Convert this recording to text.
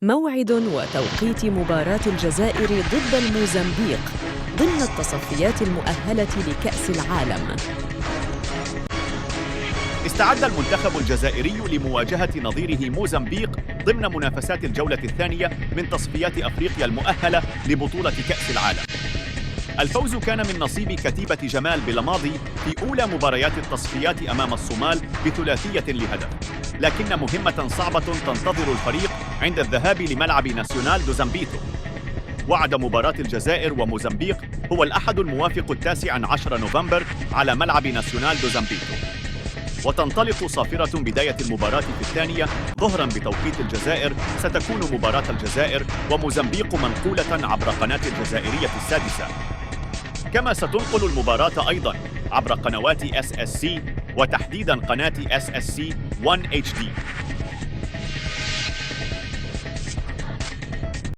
موعد وتوقيت مباراة الجزائر ضد الموزمبيق ضمن التصفيات المؤهلة لكأس العالم. استعد المنتخب الجزائري لمواجهة نظيره موزمبيق ضمن منافسات الجولة الثانية من تصفيات أفريقيا المؤهلة لبطولة كأس العالم. الفوز كان من نصيب كتيبة جمال بلماضي في أولى مباريات التصفيات أمام الصومال بثلاثية لهدف، لكن مهمة صعبة تنتظر الفريق عند الذهاب لملعب ناسيونال دو زامبيتو. وعد مباراة الجزائر وموزمبيق هو الأحد الموافق 19 نوفمبر على ملعب ناسيونال دو زامبيتو، وتنطلق صافرة بداية المباراة في الثانية ظهرا بتوقيت الجزائر. ستكون مباراة الجزائر وموزمبيق منقولة عبر قناة الجزائرية السادسة، كما ستنقل المباراة أيضا عبر قنوات SSC وتحديدا قناة SSC 1 HD.